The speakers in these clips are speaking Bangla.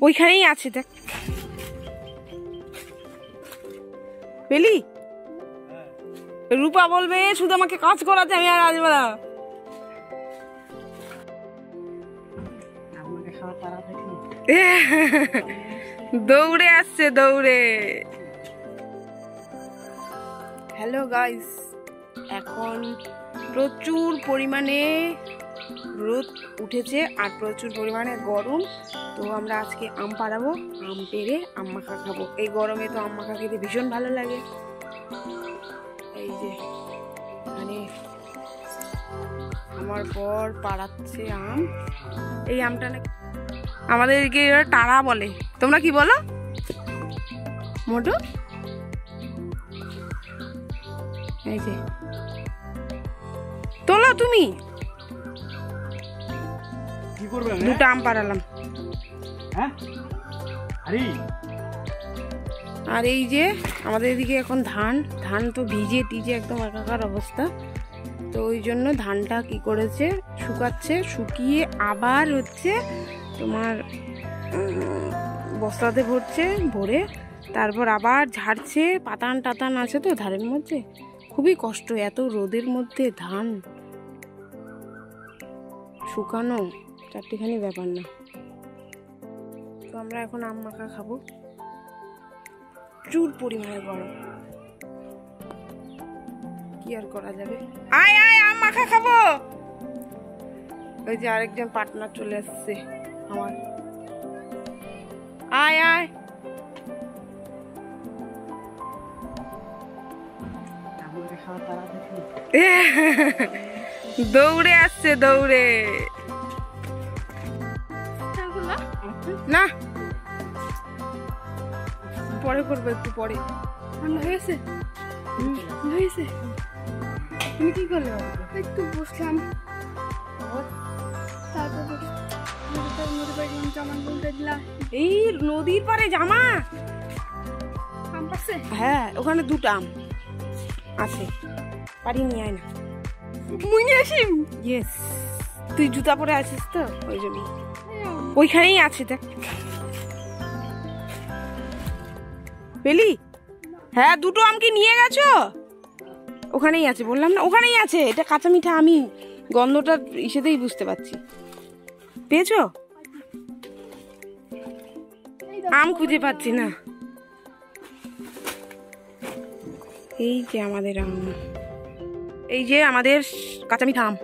ওইখানেই আছে, দেখ। পেলি? রূপা বলবে শুধু আমাকে কাজ করাতে, আমি আর আসবো না। দৌড়ে আসছে, দৌড়ে। হ্যালো গাইস, এখন প্রচুর পরিমাণে রোদ উঠেছে আর প্রচুর পরিমাণে গরম। তো আমরা আজকে আম পাড়াবো, আম পেড়ে আম মাখা খাবো। এই গরমে তো আম মাখা খেতে ভীষণ ভালো লাগে। এই যে মানে আমার বর পাড়াচ্ছে আম। এই আমটা নাকি আমাদেরকে টাড়া বলে, তোমরা কি বলো? মোটু, এই যে তোলো তুমি। দুটো আম পাড়ালাম। আর এই যে আমাদের এদিকে এখন ধান তো ভিজে টিজে একদম একাকার অবস্থা। তো ওই জন্য ধানটা কি করেছে, শুকাচ্ছে, শুকিয়ে আবার হচ্ছে তোমার বস্তাতে ভরছে, ভরে তারপর আবার ঝাড়ছে। পাতান টাতান আছে তো ধানের মধ্যে, খুবই কষ্ট এত রোদের মধ্যে ধান শুকানো, চারটিখানি ব্যাপার না। তো আমরা এখন আম মাখা খাবো, প্রচুর পরিমাণে গরম, কি আর করা যাবে। আয় আয় আম মাখা খাবো। ওই যে আরেকজন পার্টনার চলে আসছে আমার, আয় আয়। দৌড়ে আসছে, দৌড়ে। না পরে করবো, একটু পরে। ঠান্ডা হয়েছে, হয়েছে। তুমি কি করলে? একটু বসলাম, এই নদীর পারে জামা। হ্যাঁ, ওখানে দুটো আম আছে, পারি নিয়ে আয় না। মুই নিয়ে আসি। ইয়েস, তুই জুতা পরে আছিস তো ওই জন্য। ওইখানেই আছে, দেখ। পেলি? হ্যাঁ, দুটো আম কি নিয়ে গেছো? ওখানেই আছে, বললাম না ওখানেই আছে। এটা কাঁচা মিঠা, আমি গন্ধটা ইসেতেই বুঝতে পারছি। পেয়েছো? আম খুঁজে পাচ্ছি না। এই যে আমাদের আম, এই যে আমাদের কাঁচা মিঠা আম।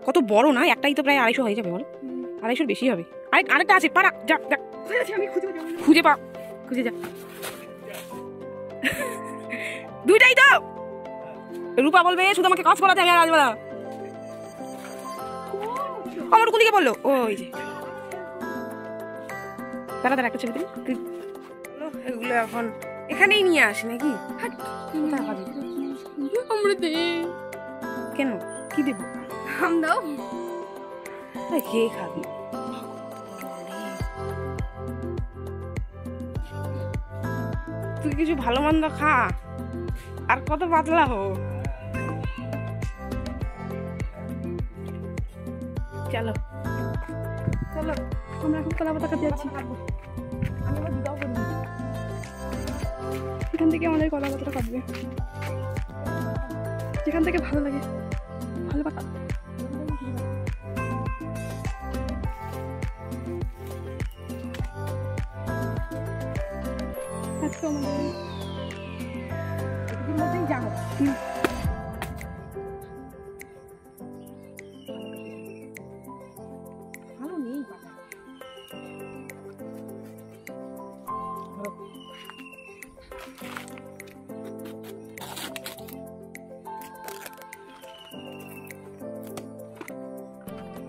কত বড় না, একটাই তো প্রায় 250 হয়ে যাবে, বলো? 250 বেশি হবে। আরেকটা আছে, পারা যা, খুঁজে পা, খুঁজে যা। দুইটাই তো। রূপা বলবে শুধু আমাকে কাজ করাতে, আমি আর আসবো না। আমার কোন দিকে বললো? ওই যে দাঁড়া দাঁড়া, একটা ছবি দিই। এগুলো এখন এখানেই নিয়ে আসে নাকি? কেন, কি দেবো? আম দাও, খেয়ে খাবি। তুই কিছু ভালো মন্দ খা, আর কত পাতলা হো। চলো চলো, আমরা এখন কলা পাতা খেতে যাচ্ছি। এখান থেকে আমাদের কলা পাতাটা কাটবে, যেখান থেকে ভালো লাগে। ভালো পাতা যাবো। ভালো নেই পাতা,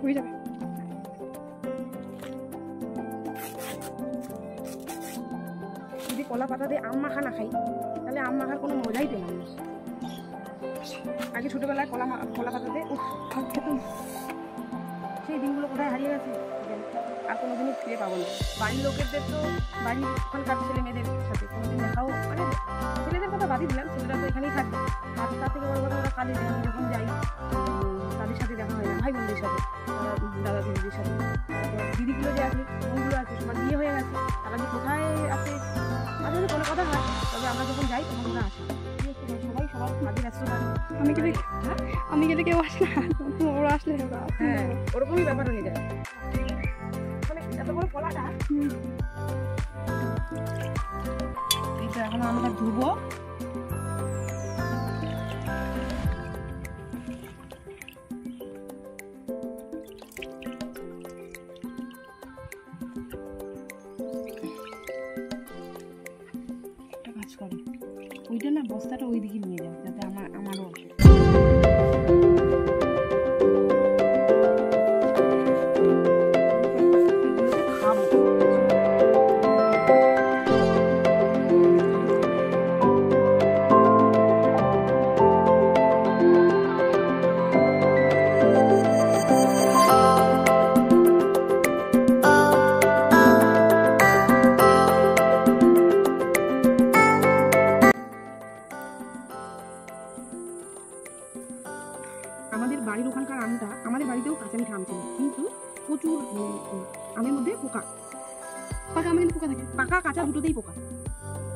হয়ে যাবে। যদি কলা পাতা দিয়ে আম মাখা না খাই, তাহলে আম মাখার কোনো মজাই পেলাম না। আগে ছোটবেলায় কলা পাতা দিয়ে খেতাম, সেই দিনগুলো কোথায় হারিয়ে গেছে আর কোনোদিনও ফিরে পাবো না। বাড়ির লোকেদের তো, বাড়ির ওখানকার ছেলে মেয়েদের সাথে কোনোদিন দেখাও, মানে ছেলেদের কথা বাদই দিলাম, ছেলেরা তো এখানেই থাকবে। আর তার থেকে বড় কথা, ওরা কাজে আমি যখন যাই তাদের সাথে দেখা হয় না, ভাই বোনদের সাথে, দাদা দিদিদের সাথে। দিদিগুলো যে আছে, বোনগুলো আছে, সবার বিয়ে হয়ে গেছে। গেলে কেউ আসে না, ওরা আসলে হ্যাঁ ওরকমই ব্যাপার হয়ে যায়। মানে এত বড় কলাটা এই তো এখন আমরা ধুবো। একটা কাজ করো, ওইটা না বস্তাটা ওই দিকে নিয়ে যাও যাতে আমারও আসে। আমাদের বাড়ির ওখানকার আমটা, আমাদের বাড়িতেও কাঁচা মিঠা আম ছিল, কিন্তু প্রচুর আমের মধ্যে পোকা। পাকা আমের পোকা থাকে, পাকা কাঁচা দুটোতেই পোকা।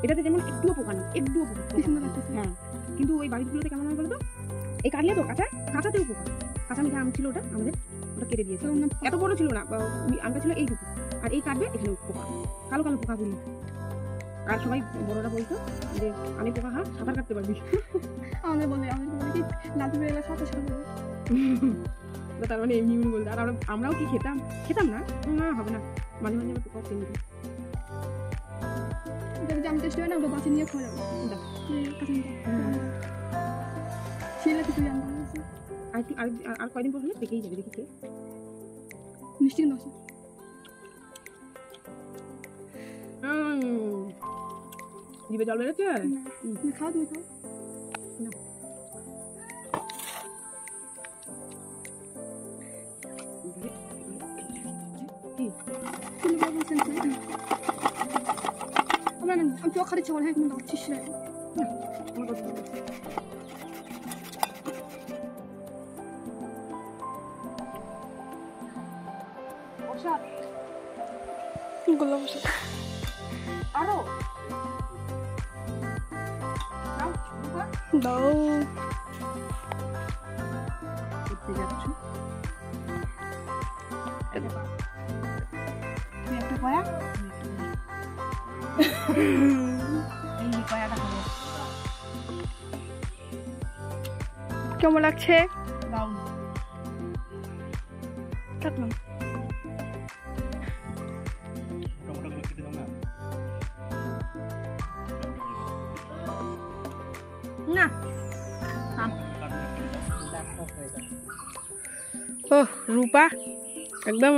এটাতে যেমন একটুও পোকা নেই, একটুও পোকা। কি সুন্দর লাগতেছে। হ্যাঁ, কিন্তু ওই বাড়িগুলোতে কেমন হয় বলো তো, এই কাটলে তো কাঁচাতেও পোকা। কাঁচা মিঠা আম ছিল ওটা আমাদের, ওটা কেটে দিয়েছে। এত বড় ছিল না, আমটা ছিল এইটুকু, আর এই কাটবে এখানে পোকা, কালো কালো পোকাগুলি। আর সবাই বড়রা বলতো যে আমি পোকা খা, সাঁতার কাটতে পারবি। আমাদের বলে কি লাঠি বেড়ে সাঁতার সাঁতার তার মানে এমনি বলতো। আর আমরাও কি খেতাম না, না হবে না, মাঝে মাঝে পোকা খেয়ে নিতাম। যদি আমি টেস্ট হয় না ওটা বাঁচে নিয়ে খাওয়া যাবে। ছেলে কিছু জানতাম আর কয়দিন পর হলে পেকেই যাবে, দেখি মিষ্টি কিন্তু আছে। জিভে জল বেরোচ্ছে। তুমি খাও, তুমি খাও। আমি চোখ খাচ্ছি বলে এখন দাঁড়াচ্ছিস না। আরো দাও করতে যাচ্ছ তুই একটা কয়া, এই কয়াটা খাবো। কেমন লাগছে? দারুণ। থাকলাম না ও রূপা একদম